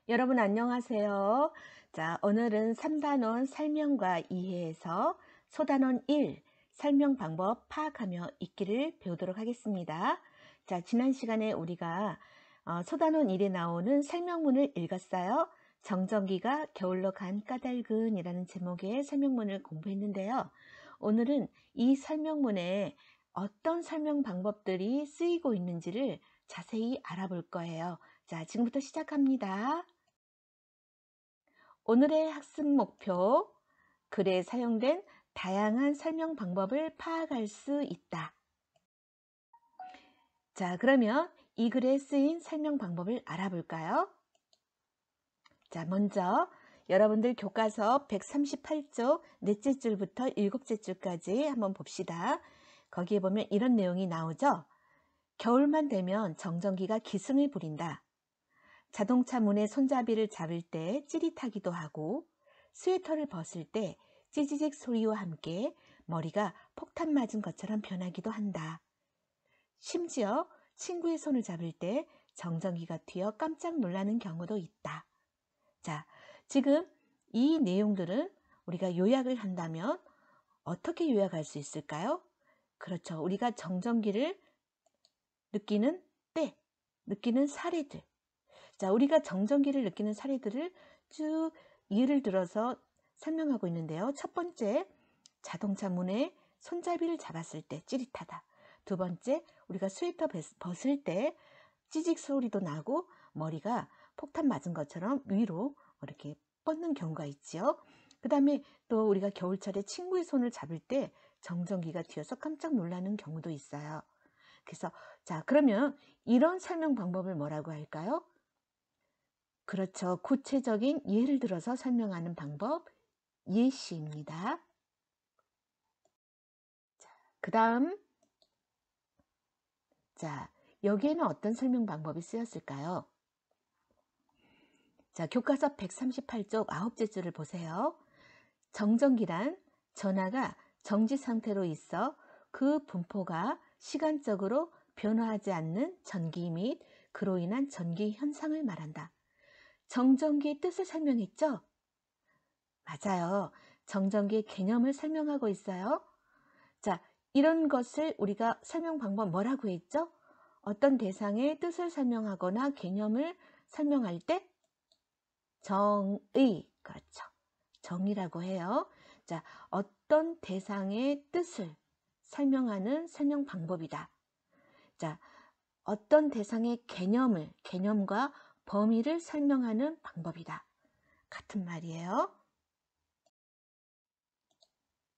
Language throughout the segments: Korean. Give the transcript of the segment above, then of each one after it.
여러분 안녕하세요. 자, 오늘은 3단원 설명과 이해에서 소단원 1 설명 방법 파악하며 읽기를 배우도록 하겠습니다. 자, 지난 시간에 우리가 소단원 1에 나오는 설명문을 읽었어요. 정전기가 겨울로 간 까닭은이라는 제목의 설명문을 공부했는데요. 오늘은 이 설명문에 어떤 설명 방법들이 쓰이고 있는지를 자세히 알아볼 거예요. 자, 지금부터 시작합니다. 오늘의 학습 목표, 글에 사용된 다양한 설명 방법을 파악할 수 있다. 자, 그러면 이 글에 쓰인 설명 방법을 알아볼까요? 자, 먼저 여러분들 교과서 138쪽 넷째 줄부터 일곱째 줄까지 한번 봅시다. 거기에 보면 이런 내용이 나오죠. 겨울만 되면 정전기가 기승을 부린다. 자동차 문의 손잡이를 잡을 때 찌릿하기도 하고 스웨터를 벗을 때 찌지직 소리와 함께 머리가 폭탄 맞은 것처럼 변하기도 한다. 심지어 친구의 손을 잡을 때 정전기가 튀어 깜짝 놀라는 경우도 있다. 자, 지금 이 내용들은 우리가 요약을 한다면 어떻게 요약할 수 있을까요? 그렇죠. 우리가 정전기를 느끼는 때, 느끼는 사례들. 자, 우리가 정전기를 느끼는 사례들을 쭉 예를 들어서 설명하고 있는데요. 첫 번째, 자동차 문에 손잡이를 잡았을 때 찌릿하다. 두 번째, 우리가 스웨터 벗을 때 찌직 소리도 나고 머리가 폭탄 맞은 것처럼 위로 이렇게 뻗는 경우가 있지요. 그 다음에 또 우리가 겨울철에 친구의 손을 잡을 때 정전기가 튀어서 깜짝 놀라는 경우도 있어요. 그래서 자, 그러면 이런 설명 방법을 뭐라고 할까요? 그렇죠. 구체적인 예를 들어서 설명하는 방법, 예시입니다. 그 다음, 자, 여기에는 어떤 설명 방법이 쓰였을까요? 자, 교과서 138쪽 9째 줄을 보세요. 정전기란 전하가 정지 상태로 있어 그 분포가 시간적으로 변화하지 않는 전기 및 그로 인한 전기 현상을 말한다. 정전기의 뜻을 설명했죠? 맞아요. 정전기의 개념을 설명하고 있어요. 자, 이런 것을 우리가 설명 방법 뭐라고 했죠? 어떤 대상의 뜻을 설명하거나 개념을 설명할 때 정의, 그렇죠. 정의라고 해요. 자, 어떤 대상의 뜻을 설명하는 설명 방법이다. 자, 어떤 대상의 개념과 범위를 설명하는 방법이다. 같은 말이에요.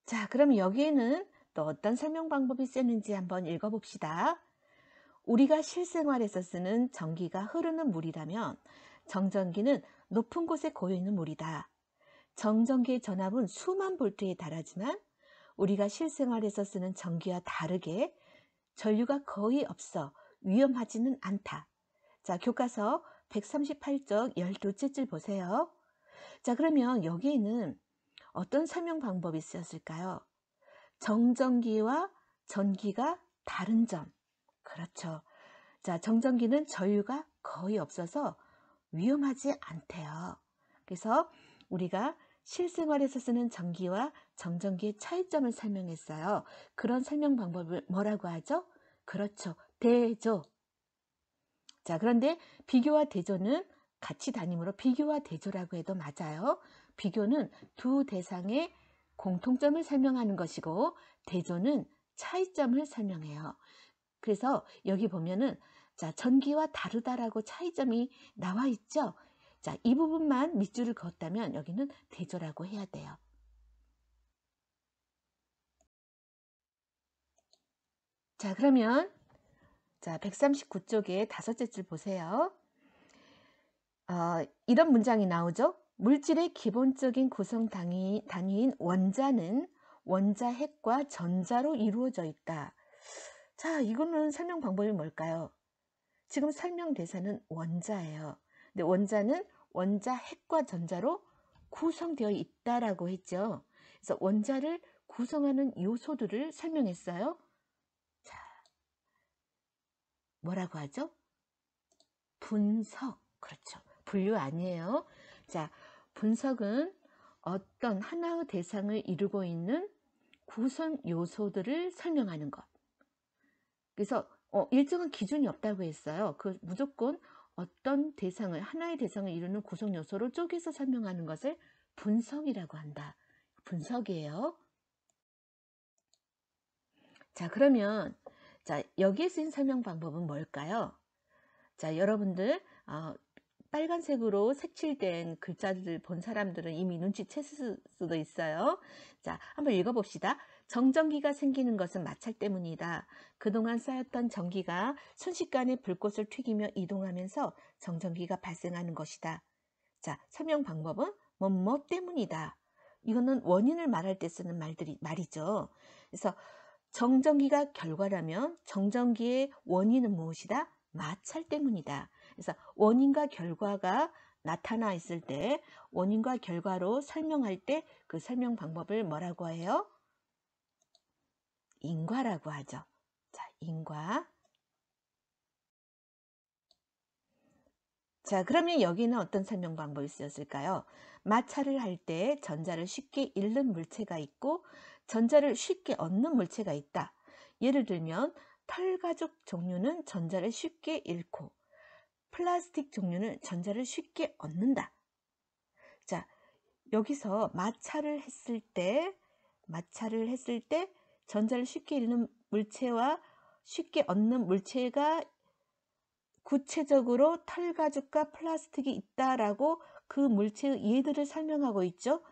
자, 그럼 여기에는 또 어떤 설명 방법이 쓰는지 한번 읽어봅시다. 우리가 실생활에서 쓰는 전기가 흐르는 물이라면 정전기는 높은 곳에 고여있는 물이다. 정전기의 전압은 수만 볼트에 달하지만 우리가 실생활에서 쓰는 전기와 다르게 전류가 거의 없어 위험하지는 않다. 자, 교과서 138쪽 12째 줄 보세요. 자, 그러면 여기에는 어떤 설명 방법이 쓰였을까요? 정전기와 전기가 다른 점. 그렇죠. 자, 정전기는 전류가 거의 없어서 위험하지 않대요. 그래서 우리가 실생활에서 쓰는 전기와 정전기의 차이점을 설명했어요. 그런 설명 방법을 뭐라고 하죠? 그렇죠. 대조. 자, 그런데 비교와 대조는 같이 단임으로 비교와 대조라고 해도 맞아요. 비교는 두 대상의 공통점을 설명하는 것이고 대조는 차이점을 설명해요. 그래서 여기 보면은 자, 전기와 다르다라고 차이점이 나와 있죠. 자, 이 부분만 밑줄을 그었다면 여기는 대조라고 해야 돼요. 자, 그러면 자, 139쪽에 다섯째 줄 보세요. 이런 문장이 나오죠. 물질의 기본적인 구성 단위인 원자는 원자 핵과 전자로 이루어져 있다. 자, 이거는 설명 방법이 뭘까요? 지금 설명 대사는 원자예요. 근데 원자는 원자 핵과 전자로 구성되어 있다라고 했죠. 그래서 원자를 구성하는 요소들을 설명했어요. 자, 뭐라고 하죠? 분석. 그렇죠. 분류 아니에요. 자, 분석은 어떤 하나의 대상을 이루고 있는 구성 요소들을 설명하는 것. 그래서 일정한 기준이 없다고 했어요. 그 무조건 어떤 대상을, 하나의 대상을 이루는 구성 요소를 쪼개서 설명하는 것을 분석이라고 한다. 분석이에요. 자, 그러면 자, 여기에 쓰인 설명 방법은 뭘까요? 자, 여러분들 빨간색으로 색칠된 글자들 본 사람들은 이미 눈치챘을 수도 있어요. 자, 한번 읽어봅시다. 정전기가 생기는 것은 마찰 때문이다. 그동안 쌓였던 전기가 순식간에 불꽃을 튀기며 이동하면서 정전기가 발생하는 것이다. 자, 설명 방법은 뭐뭐 때문이다. 이거는 원인을 말할 때 쓰는 말이죠. 그래서 정전기가 결과라면 정전기의 원인은 무엇이다? 마찰 때문이다. 그래서 원인과 결과가 나타나 있을 때 원인과 결과로 설명할 때 그 설명 방법을 뭐라고 해요? 인과라고 하죠. 자, 인과. 자, 그러면 여기는 어떤 설명 방법이 쓰였을까요? 마찰을 할 때 전자를 쉽게 잃는 물체가 있고 전자를 쉽게 얻는 물체가 있다. 예를 들면 털가죽 종류는 전자를 쉽게 잃고 플라스틱 종류는 전자를 쉽게 얻는다. 자, 여기서 마찰을 했을 때 전자를 쉽게 잃는 물체와 쉽게 얻는 물체가 구체적으로 털가죽과 플라스틱이 있다라고 그 물체의 예들을 설명하고 있죠.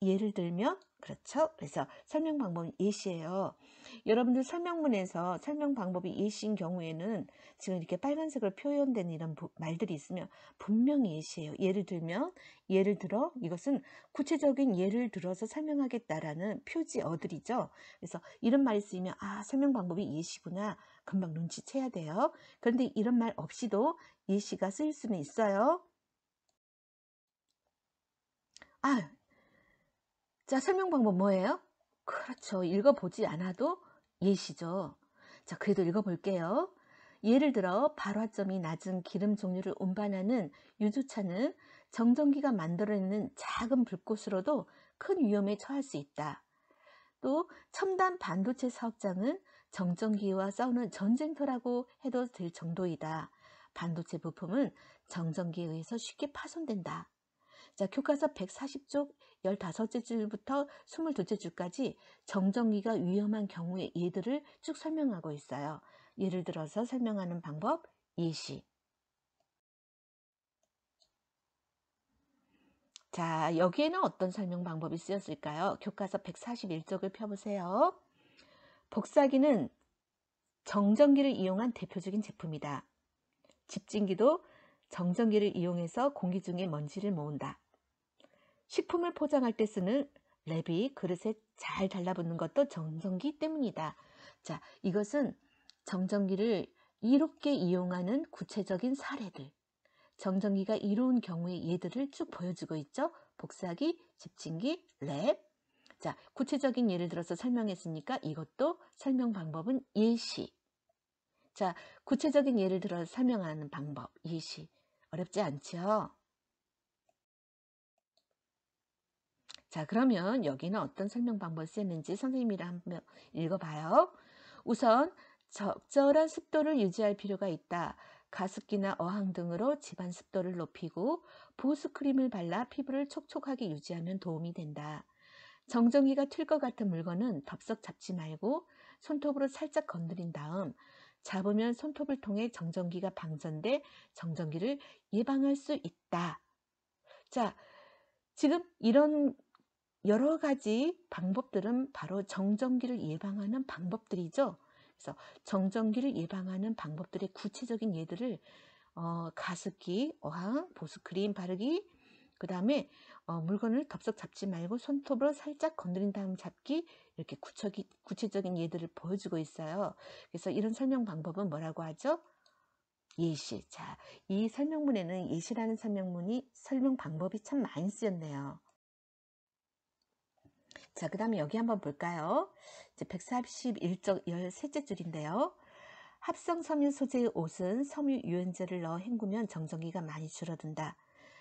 예를 들면 그렇죠. 그래서 설명 방법은 예시예요. 여러분들 설명문에서 설명 방법이 예시인 경우에는 지금 이렇게 빨간색으로 표현된 이런 말들이 있으면 분명히 예시예요. 예를 들어 이것은 구체적인 예를 들어서 설명하겠다라는 표지 어들이죠. 그래서 이런 말이 쓰이면 설명 방법이 예시구나. 금방 눈치채야 돼요. 그런데 이런 말 없이도 예시가 쓰일 수는 있어요. 자, 설명 방법 뭐예요? 그렇죠. 읽어보지 않아도 예시죠. 자, 그래도 읽어볼게요. 예를 들어 발화점이 낮은 기름 종류를 운반하는 유조차는 정전기가 만들어내는 작은 불꽃으로도 큰 위험에 처할 수 있다. 또 첨단 반도체 사업장은 정전기와 싸우는 전쟁터라고 해도 될 정도이다. 반도체 부품은 정전기에 의해서 쉽게 파손된다. 자, 교과서 140쪽 15째 줄부터 22째 줄까지 정전기가 위험한 경우의 예들을 쭉 설명하고 있어요. 예를 들어서 설명하는 방법, 예시. 자, 여기에는 어떤 설명 방법이 쓰였을까요? 교과서 141쪽을 펴보세요. 복사기는 정전기를 이용한 대표적인 제품이다. 집진기도 정전기를 이용해서 공기 중에 먼지를 모은다. 식품을 포장할 때 쓰는 랩이 그릇에 잘 달라붙는 것도 정전기 때문이다. 자, 이것은 정전기를 이롭게 이용하는 구체적인 사례들, 정전기가 이로운 경우의 예들을 쭉 보여주고 있죠. 복사기, 집진기, 랩. 자, 구체적인 예를 들어서 설명했으니까 이것도 설명 방법은 예시. 자, 구체적인 예를 들어서 설명하는 방법, 예시. 어렵지 않죠? 자, 그러면 여기는 어떤 설명 방법을 쓰였는지 선생님이랑 한번 읽어봐요. 우선 적절한 습도를 유지할 필요가 있다. 가습기나 어항 등으로 집안 습도를 높이고 보습크림을 발라 피부를 촉촉하게 유지하면 도움이 된다. 정전기가 튈 것 같은 물건은 덥석 잡지 말고 손톱으로 살짝 건드린 다음 잡으면 손톱을 통해 정전기가 방전돼 정전기를 예방할 수 있다. 자, 지금 이런 여러 가지 방법들은 바로 정전기를 예방하는 방법들이죠. 그래서 정전기를 예방하는 방법들의 구체적인 예들을 가습기, 어항, 보습크림 바르기, 그 다음에 물건을 덥석 잡지 말고 손톱으로 살짝 건드린 다음 잡기, 이렇게 구체적인 예들을 보여주고 있어요. 그래서 이런 설명 방법은 뭐라고 하죠? 예시. 자, 이 설명문에는 예시라는 설명 방법이 참 많이 쓰였네요. 자, 그 다음에 여기 한번 볼까요? 이제 141쪽 13째 줄인데요. 합성 섬유 소재의 옷은 섬유 유연제를 넣어 헹구면 정전기가 많이 줄어든다.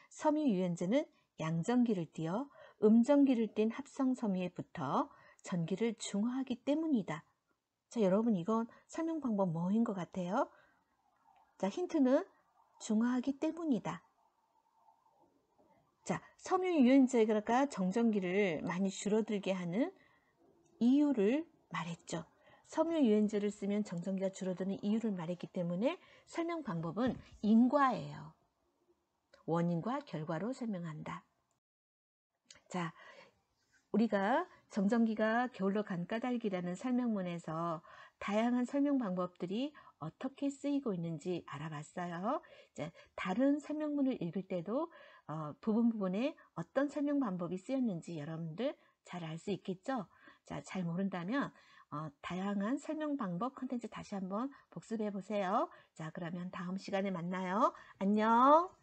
섬유 유연제는 양전기를 띄어 음전기를 띤 합성 섬유에 붙어 전기를 중화하기 때문이다. 자, 여러분 이건 설명 방법 뭐인 것 같아요? 자, 힌트는 중화하기 때문이다. 자, 섬유 유연제가 정전기를 많이 줄어들게 하는 이유를 말했죠. 섬유 유연제를 쓰면 정전기가 줄어드는 이유를 말했기 때문에 설명 방법은 인과예요. 원인과 결과로 설명한다. 자, 우리가 정전기가 게을러 간 까닭이라는 설명문에서 다양한 설명 방법들이 어떻게 쓰이고 있는지 알아봤어요. 이제 다른 설명문을 읽을 때도 부분에 어떤 설명 방법이 쓰였는지 여러분들 잘 알 수 있겠죠? 자, 잘 모른다면 다양한 설명 방법 콘텐츠 다시 한번 복습해 보세요. 자, 그러면 다음 시간에 만나요. 안녕.